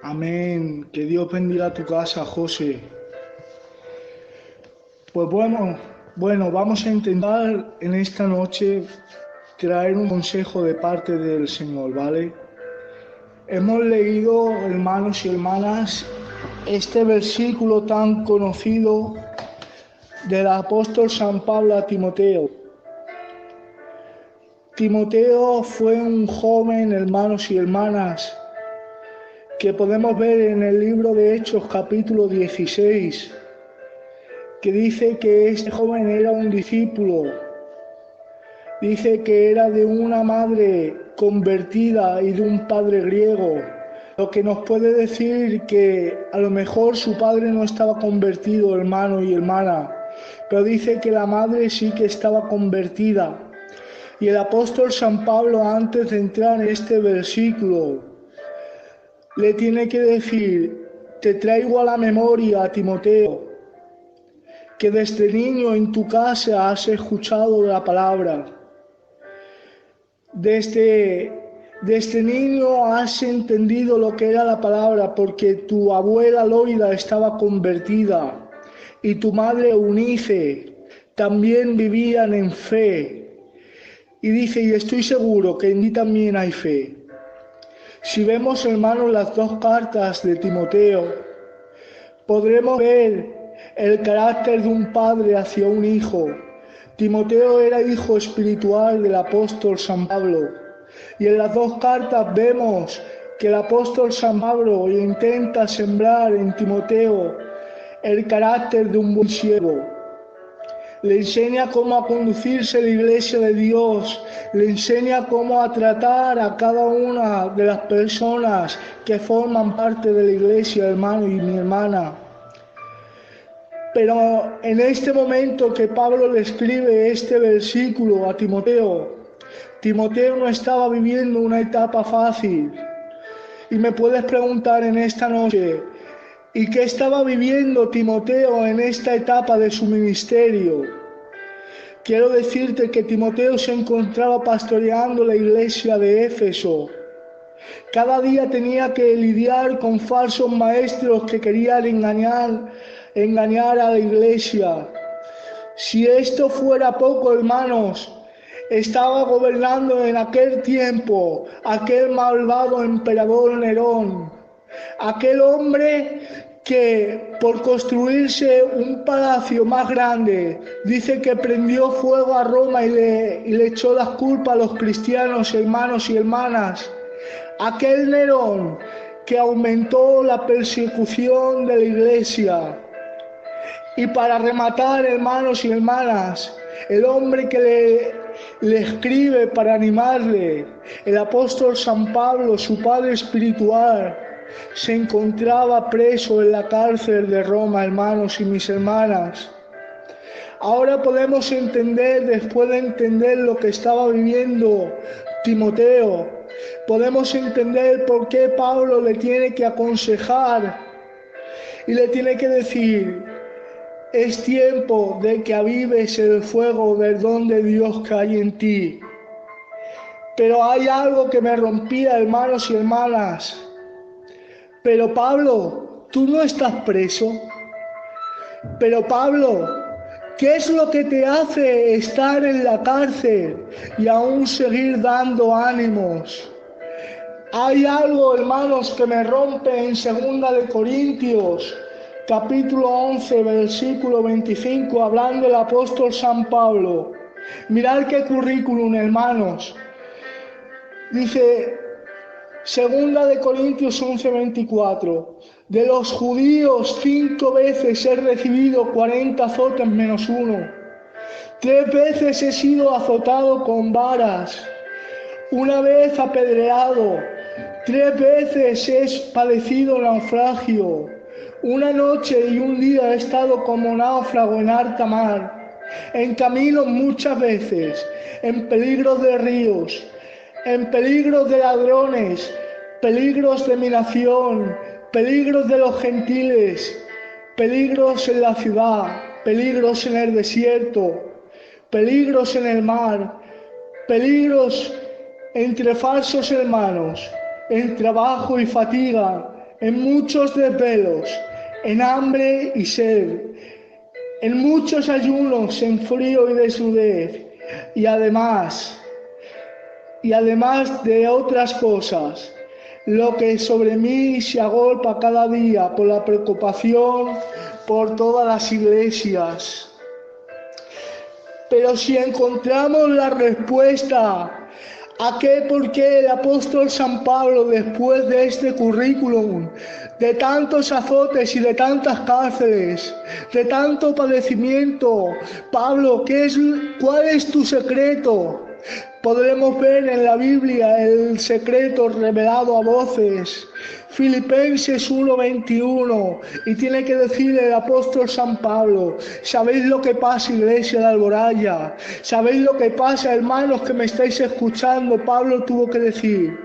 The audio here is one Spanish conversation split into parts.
Amén. Que Dios bendiga tu casa, José. Pues bueno, vamos a intentar en esta noche traer un consejo de parte del Señor, ¿vale? Hemos leído, hermanos y hermanas, este versículo tan conocido del apóstol San Pablo a Timoteo. Timoteo fue un joven, hermanos y hermanas, que podemos ver en el libro de Hechos capítulo 16, que dice que este joven era un discípulo, dice que era de una madre convertida y de un padre griego, lo que nos puede decir que a lo mejor su padre no estaba convertido, hermano y hermana, pero dice que la madre sí que estaba convertida. Y el apóstol San Pablo, antes de entrar en este versículo, le tiene que decir: te traigo a la memoria, a Timoteo, que desde niño en tu casa has escuchado la palabra. Desde niño has entendido lo que era la palabra, porque tu abuela Loida estaba convertida y tu madre Eunice también vivían en fe. Y dice, y estoy seguro que en ti también hay fe. Si vemos, hermanos, las dos cartas de Timoteo, podremos ver el carácter de un padre hacia un hijo. Timoteo era hijo espiritual del apóstol San Pablo. Y en las dos cartas vemos que el apóstol San Pablo intenta sembrar en Timoteo el carácter de un buen siervo. Le enseña cómo a conducirse la iglesia de Dios, le enseña cómo a tratar a cada una de las personas que forman parte de la iglesia, hermano y mi hermana. Pero en este momento que Pablo le escribe este versículo a Timoteo, Timoteo no estaba viviendo una etapa fácil. Y me puedes preguntar en esta noche, ¿y qué estaba viviendo Timoteo en esta etapa de su ministerio? Quiero decirte que Timoteo se encontraba pastoreando la iglesia de Éfeso. Cada día tenía que lidiar con falsos maestros que querían engañar a la iglesia. Si esto fuera poco, hermanos, estaba gobernando en aquel tiempo aquel malvado emperador Nerón, aquel hombre que por construirse un palacio más grande, dice que prendió fuego a Roma y le echó las culpas a los cristianos, hermanos y hermanas. Aquel Nerón que aumentó la persecución de la iglesia. Y para rematar, hermanos y hermanas, el hombre que le escribe para animarle, el apóstol San Pablo, su padre espiritual, se encontraba preso en la cárcel de Roma, hermanos y mis hermanas. Ahora podemos entender, después de entender lo que estaba viviendo Timoteo, podemos entender por qué Pablo le tiene que aconsejar y le tiene que decir: es tiempo de que avives el fuego del don de Dios que hay en ti. Pero hay algo que me rompía, hermanos y hermanas. Pero Pablo, tú no estás preso. Pero Pablo, ¿qué es lo que te hace estar en la cárcel y aún seguir dando ánimos? Hay algo, hermanos, que me rompe en 2 Corintios, capítulo 11, versículo 25, hablando el apóstol San Pablo. Mirad qué currículum, hermanos. Dice 2 Corintios 11, 24. De los judíos 5 veces he recibido 40 azotes menos uno. 3 veces he sido azotado con varas. 1 vez apedreado. 3 veces he padecido naufragio. 1 noche y 1 día he estado como náufrago en alta mar. En camino muchas veces, en peligros de ríos, en peligros de ladrones, peligros de mi nación, peligros de los gentiles, peligros en la ciudad, peligros en el desierto, peligros en el mar, peligros entre falsos hermanos, en trabajo y fatiga, en muchos desvelos, en hambre y sed, en muchos ayunos, en frío y desnudez, y además de otras cosas, lo que sobre mí se agolpa cada día por la preocupación por todas las iglesias. Pero si encontramos la respuesta a por qué el apóstol San Pablo, después de este currículum, de tantos azotes y de tantas cárceles, de tanto padecimiento, Pablo, ¿cuál es tu secreto? Podremos ver en la Biblia el secreto revelado a voces. Filipenses 1:21, y tiene que decir el apóstol San Pablo: ¿sabéis lo que pasa, iglesia de Alboraya? ¿Sabéis lo que pasa, hermanos que me estáis escuchando? Pablo tuvo que decir: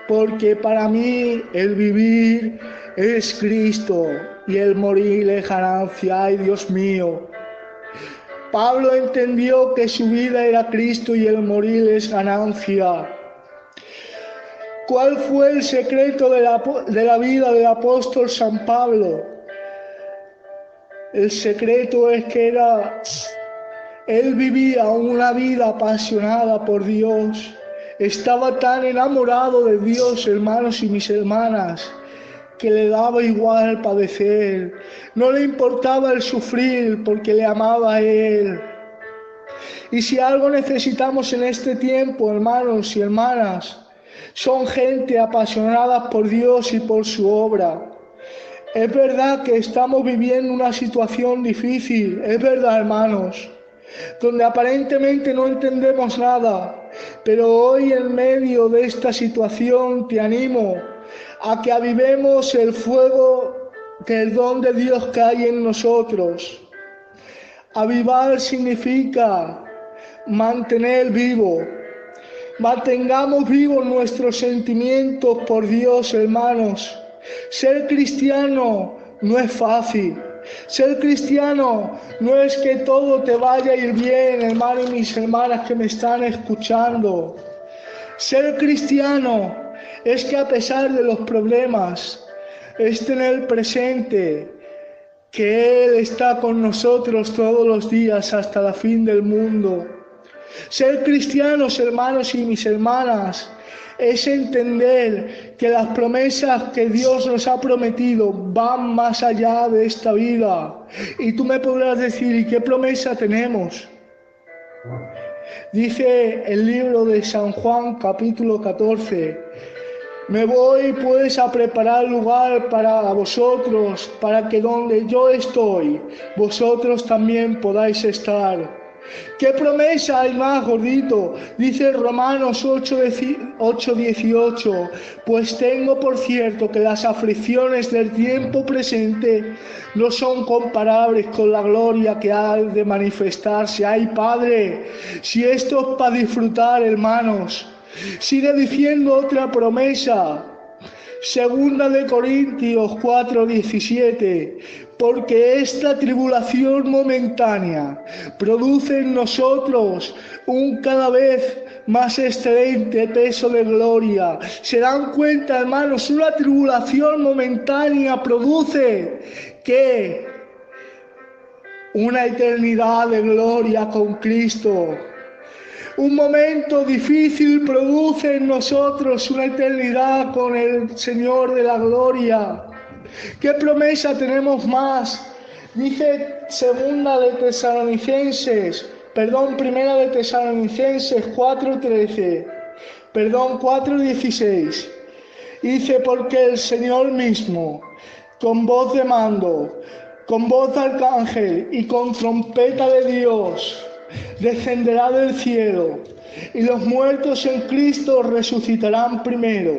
porque para mí el vivir es Cristo y el morir es ganancia. ¡Ay, Dios mío! Pablo entendió que su vida era Cristo y el morir es ganancia. ¿Cuál fue el secreto de la vida del apóstol San Pablo? El secreto es que él vivía una vida apasionada por Dios. Estaba tan enamorado de Dios, hermanos y mis hermanas, que le daba igual padecer. No le importaba el sufrir porque le amaba a Él. Y si algo necesitamos en este tiempo, hermanos y hermanas, son gente apasionada por Dios y por su obra. Es verdad que estamos viviendo una situación difícil, es verdad, hermanos, donde aparentemente no entendemos nada, pero hoy en medio de esta situación te animo a que avivemos el fuego del don de Dios que hay en nosotros. Avivar significa mantener vivo. Mantengamos vivos nuestros sentimientos por Dios, hermanos. Ser cristiano no es fácil. Ser cristiano no es que todo te vaya a ir bien, hermanos y mis hermanas que me están escuchando. Ser cristiano es que a pesar de los problemas, es tener presente que Él está con nosotros todos los días hasta la fin del mundo. Ser cristianos, hermanos y mis hermanas, es entender que las promesas que Dios nos ha prometido van más allá de esta vida. Y tú me podrás decir, ¿y qué promesa tenemos? Dice el libro de San Juan, capítulo 14, me voy pues a preparar lugar para vosotros, para que donde yo estoy, vosotros también podáis estar. ¿Qué promesa hay más, gordito? Dice Romanos 8:18, pues tengo por cierto que las aflicciones del tiempo presente no son comparables con la gloria que ha de manifestarse. ¡Ay, Padre! Si esto es para disfrutar, hermanos. Sigue diciendo otra promesa, 2 Corintios 4:17, porque esta tribulación momentánea produce en nosotros un cada vez más excelente peso de gloria. ¿Se dan cuenta, hermanos? Una tribulación momentánea produce ¿qué? Una eternidad de gloria con Cristo. Un momento difícil produce en nosotros una eternidad con el Señor de la gloria. ¿Qué promesa tenemos más? Dice Primera de Tesalonicenses 4:16. Dice, porque el Señor mismo, con voz de mando, con voz de arcángel y con trompeta de Dios, descenderá del cielo, y los muertos en Cristo resucitarán primero.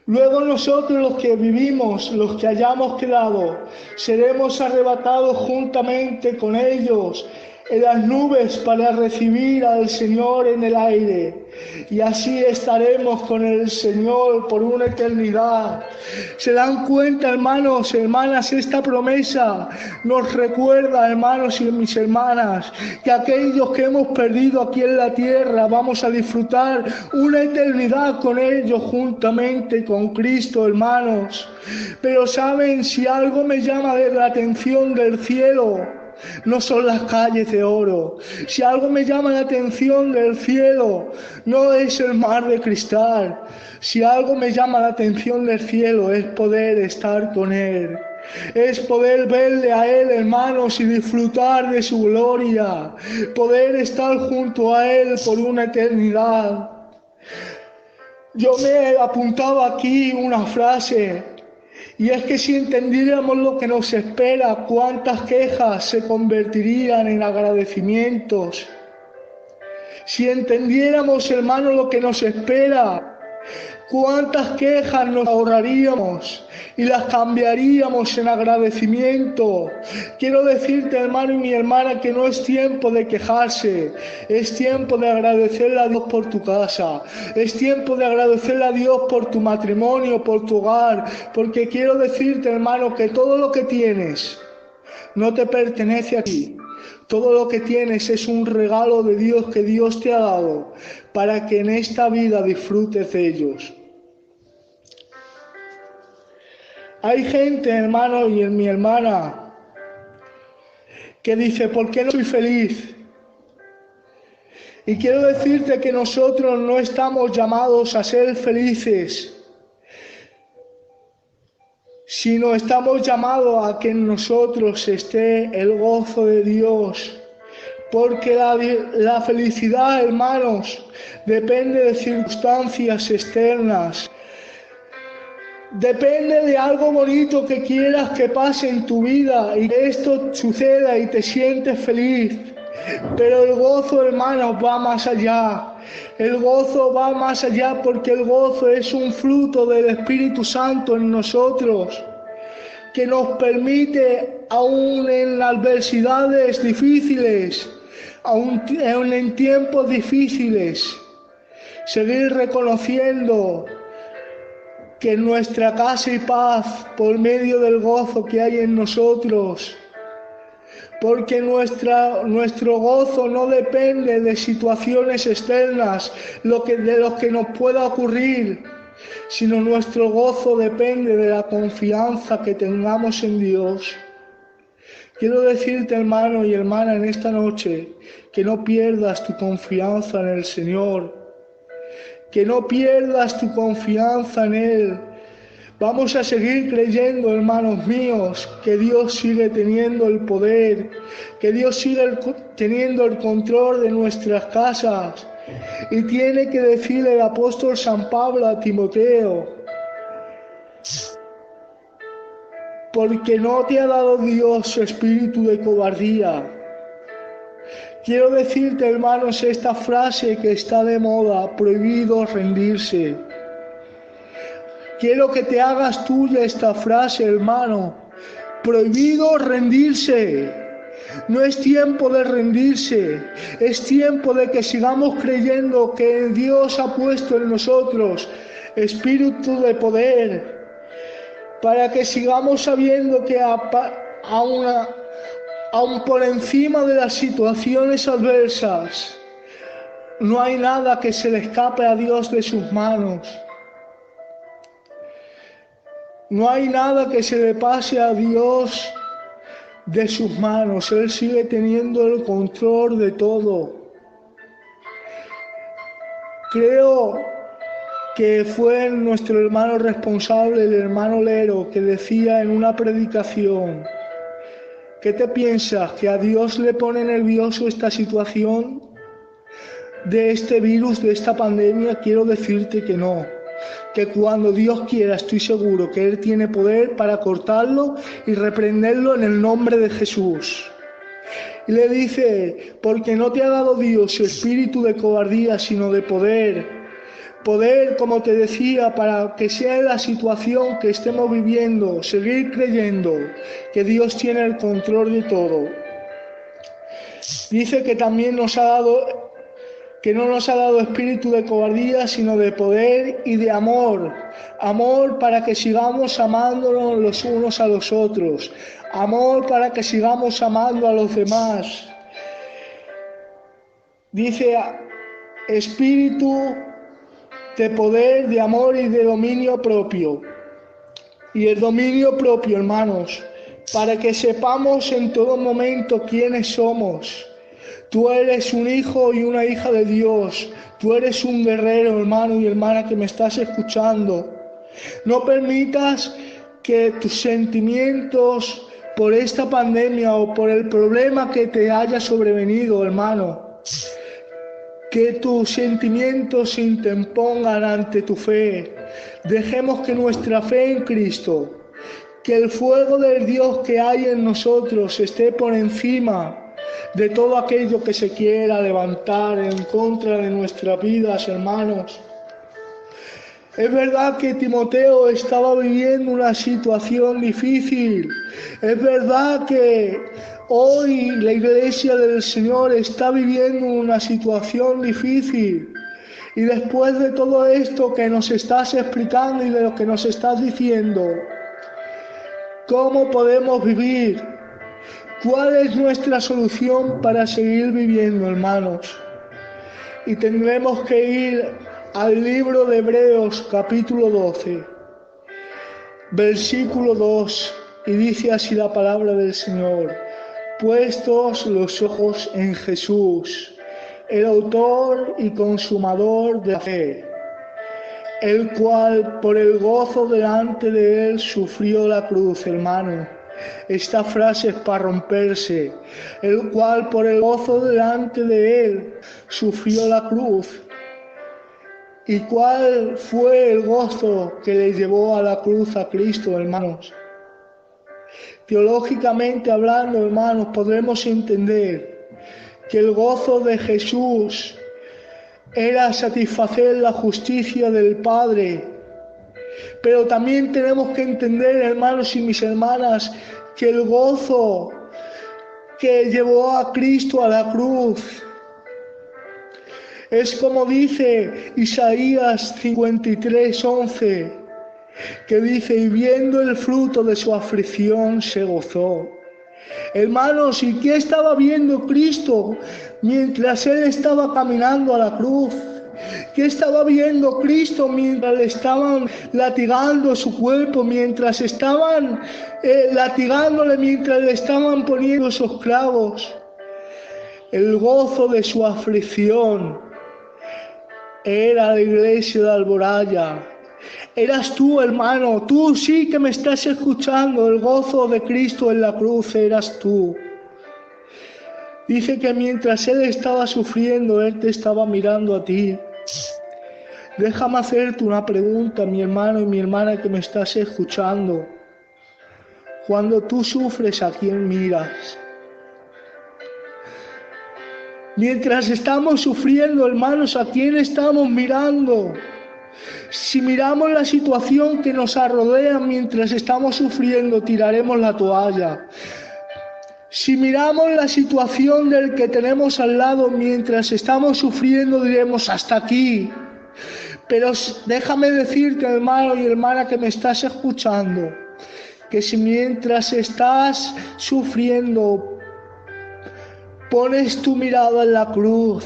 Luego nosotros, los que vivimos, los que hayamos quedado, seremos arrebatados juntamente con ellos en las nubes para recibir al Señor en el aire. Y así estaremos con el Señor por una eternidad. ¿Se dan cuenta, hermanos, hermanas? Esta promesa nos recuerda, hermanos y mis hermanas, que aquellos que hemos perdido aquí en la tierra vamos a disfrutar una eternidad con ellos juntamente con Cristo, hermanos. Pero saben, si algo me llama la atención del cielo, no son las calles de oro. Si algo me llama la atención del cielo, no es el mar de cristal. Si algo me llama la atención del cielo, es poder estar con Él. Es poder verle a Él, hermanos, y disfrutar de su gloria. Poder estar junto a Él por una eternidad. Yo me he apuntado aquí una frase, y es que si entendiéramos lo que nos espera, cuántas quejas se convertirían en agradecimientos. Si entendiéramos, hermano, lo que nos espera, cuántas quejas nos ahorraríamos y las cambiaríamos en agradecimiento. Quiero decirte, hermano y mi hermana, que no es tiempo de quejarse, es tiempo de agradecerle a Dios por tu casa, es tiempo de agradecerle a Dios por tu matrimonio, por tu hogar, porque quiero decirte, hermano, que todo lo que tienes no te pertenece a ti. Todo lo que tienes es un regalo de Dios que Dios te ha dado para que en esta vida disfrutes de ellos. Hay gente, hermano y mi hermana, que dice, ¿por qué no soy feliz? Y quiero decirte que nosotros no estamos llamados a ser felices, sino estamos llamados a que en nosotros esté el gozo de Dios. Porque la felicidad, hermanos, depende de circunstancias externas. Depende de algo bonito que quieras que pase en tu vida y que esto suceda y te sientes feliz. Pero el gozo, hermanos, va más allá. El gozo va más allá porque el gozo es un fruto del Espíritu Santo en nosotros, que nos permite, aún en las adversidades difíciles, aún en tiempos difíciles, seguir reconociendo que en nuestra casa hay paz por medio del gozo que hay en nosotros, porque nuestro gozo no depende de situaciones externas, de lo que nos pueda ocurrir, sino nuestro gozo depende de la confianza que tengamos en Dios. Quiero decirte, hermano y hermana, en esta noche, que no pierdas tu confianza en el Señor, que no pierdas tu confianza en Él. Vamos a seguir creyendo, hermanos míos, que Dios sigue teniendo el poder, que Dios sigue teniendo el control de nuestras casas. Y tiene que decir el apóstol San Pablo a Timoteo, porque no te ha dado Dios espíritu de cobardía. Quiero decirte, hermanos, esta frase que está de moda, prohibido rendirse. Quiero que te hagas tuya esta frase, hermano. Prohibido rendirse. No es tiempo de rendirse. Es tiempo de que sigamos creyendo que Dios ha puesto en nosotros espíritu de poder, para que sigamos sabiendo que aun por encima de las situaciones adversas, no hay nada que se le escape a Dios de sus manos. No hay nada que se le pase a Dios de sus manos. Él sigue teniendo el control de todo. Creo que fue nuestro hermano responsable, el hermano Lero, que decía en una predicación: ¿qué te piensas? ¿Que a Dios le pone nervioso esta situación de este virus, de esta pandemia? Quiero decirte que no, que cuando Dios quiera, estoy seguro que Él tiene poder para cortarlo y reprenderlo en el nombre de Jesús. Y le dice, porque no te ha dado Dios espíritu de cobardía, sino de poder. Poder, como te decía, para que sea la situación que estemos viviendo, seguir creyendo que Dios tiene el control de todo. Dice que también que no nos ha dado espíritu de cobardía, sino de poder y de amor. Amor para que sigamos amándonos los unos a los otros. Amor para que sigamos amando a los demás. Dice, espíritu de poder, de amor y de dominio propio. y el dominio propio, hermanos, para que sepamos en todo momento quiénes somos. Tú eres un hijo y una hija de Dios. Tú eres un guerrero, hermano y hermana que me estás escuchando. No permitas que tus sentimientos por esta pandemia o por el problema que te haya sobrevenido, hermano, que tus sentimientos se interpongan ante tu fe. Dejemos que nuestra fe en Cristo, que el fuego del Dios que hay en nosotros esté por encima de todo aquello que se quiera levantar en contra de nuestras vidas, hermanos. Es verdad que Timoteo estaba viviendo una situación difícil. Es verdad que hoy la Iglesia del Señor está viviendo una situación difícil. Y después de todo esto que nos estás explicando y de lo que nos estás diciendo, ¿cómo podemos vivir? ¿Cuál es nuestra solución para seguir viviendo, hermanos? Y tendremos que ir al libro de Hebreos, capítulo 12, versículo 2, y dice así la palabra del Señor: puestos los ojos en Jesús, el autor y consumador de la fe, el cual por el gozo delante de él sufrió la cruz, hermano. Esta frase es para romperse. El cual por el gozo delante de él sufrió la cruz. ¿Y cuál fue el gozo que le llevó a la cruz a Cristo, hermanos? Teológicamente hablando, hermanos, podremos entender que el gozo de Jesús era satisfacer la justicia del Padre. Pero también tenemos que entender, hermanos y mis hermanas, que el gozo que llevó a Cristo a la cruz es como dice Isaías 53:11, que dice: y viendo el fruto de su aflicción se gozó. Hermanos, ¿y qué estaba viendo Cristo mientras Él estaba caminando a la cruz? ¿Qué estaba viendo Cristo mientras le estaban latigando su cuerpo, mientras estaban latigándole, mientras le estaban poniendo esos clavos? El gozo de su aflicción era la iglesia de Alboraya. Eras tú, hermano, tú sí que me estás escuchando. El gozo de Cristo en la cruz eras tú. Dice que mientras Él estaba sufriendo, Él te estaba mirando a ti. Déjame hacerte una pregunta, mi hermano y mi hermana que me estás escuchando. Cuando tú sufres, ¿a quién miras? Mientras estamos sufriendo, hermanos, ¿a quién estamos mirando? Si miramos la situación que nos rodea mientras estamos sufriendo, tiraremos la toalla. Si miramos la situación del que tenemos al lado mientras estamos sufriendo, diremos: hasta aquí. Pero déjame decirte, hermano y hermana que me estás escuchando, que si mientras estás sufriendo pones tu mirada en la cruz,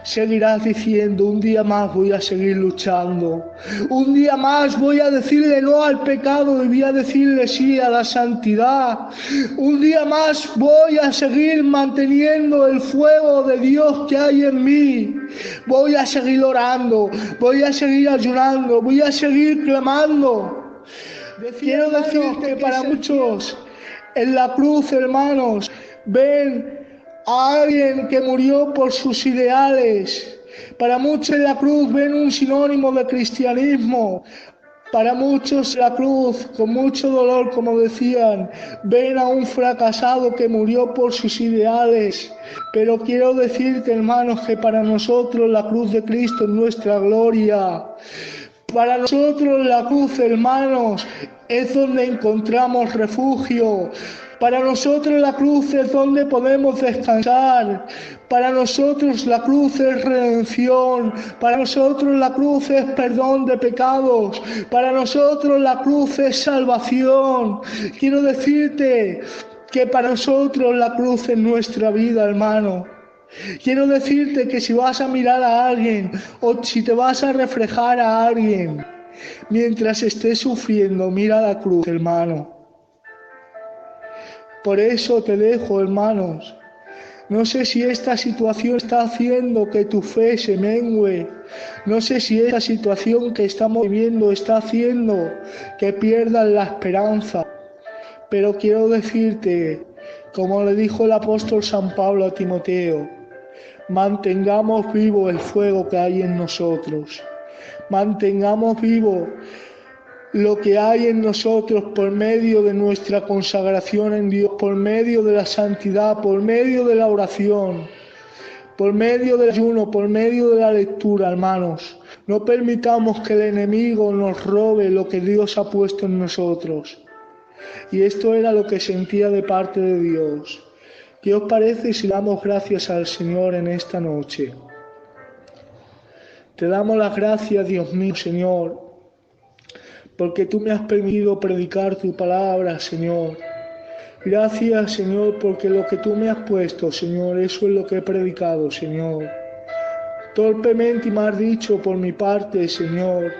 seguirás diciendo: un día más voy a seguir luchando, un día más voy a decirle no al pecado y voy a decirle sí a la santidad, un día más voy a seguir manteniendo el fuego de Dios que hay en mí, voy a seguir orando, voy a seguir ayunando, voy a seguir clamando. Quiero decirte que para muchos en la cruz, hermanos, ven a alguien que murió por sus ideales. Para muchos en la cruz ven un sinónimo de cristianismo. Para muchos la cruz, con mucho dolor, como decían, ven a un fracasado que murió por sus ideales. Pero quiero decirte, hermanos, que para nosotros la cruz de Cristo es nuestra gloria. Para nosotros la cruz, hermanos, es donde encontramos refugio. Para nosotros la cruz es donde podemos descansar. Para nosotros la cruz es redención. Para nosotros la cruz es perdón de pecados. Para nosotros la cruz es salvación. Quiero decirte que para nosotros la cruz es nuestra vida, hermano. Quiero decirte que si vas a mirar a alguien o si te vas a reflejar a alguien, Mientras estés sufriendo, mira la cruz, hermano. Por eso te dejo, hermanos. No sé si esta situación está haciendo que tu fe se mengue. No sé si esta situación que estamos viviendo está haciendo que pierdas la esperanza. Pero quiero decirte, como le dijo el apóstol San Pablo a Timoteo, mantengamos vivo el fuego que hay en nosotros. Mantengamos vivo lo que hay en nosotros por medio de nuestra consagración en Dios, por medio de la santidad, por medio de la oración, por medio del ayuno, por medio de la lectura, hermanos. No permitamos que el enemigo nos robe lo que Dios ha puesto en nosotros. Y esto era lo que sentía de parte de Dios. ¿Qué os parece si damos gracias al Señor en esta noche? Te damos las gracias, Dios mío, Señor, porque tú me has permitido predicar tu palabra, Señor. Gracias, Señor, porque lo que tú me has puesto, Señor, eso es lo que he predicado, Señor. Torpemente me has dicho por mi parte, Señor,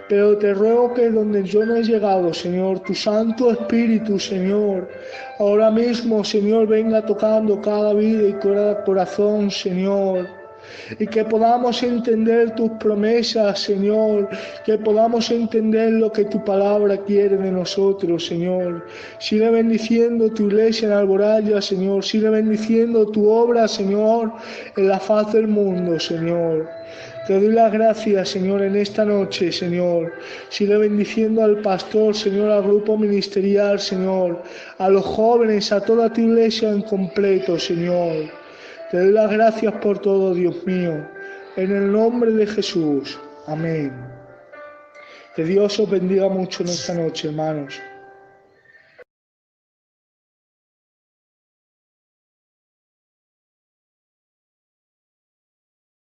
pero te ruego que donde yo no he llegado, Señor, tu Santo Espíritu, Señor, ahora mismo, Señor, venga tocando cada vida y cada corazón, Señor. Y que podamos entender tus promesas, Señor, que podamos entender lo que tu palabra quiere de nosotros, Señor. Sigue bendiciendo tu iglesia en Alboraya, Señor. Sigue bendiciendo tu obra, Señor, en la faz del mundo, Señor. Te doy las gracias, Señor, en esta noche, Señor. Sigue bendiciendo al pastor, Señor, al grupo ministerial, Señor, a los jóvenes, a toda tu iglesia en completo, Señor. Te doy las gracias por todo, Dios mío, en el nombre de Jesús. Amén. Que Dios os bendiga mucho en esta noche, hermanos.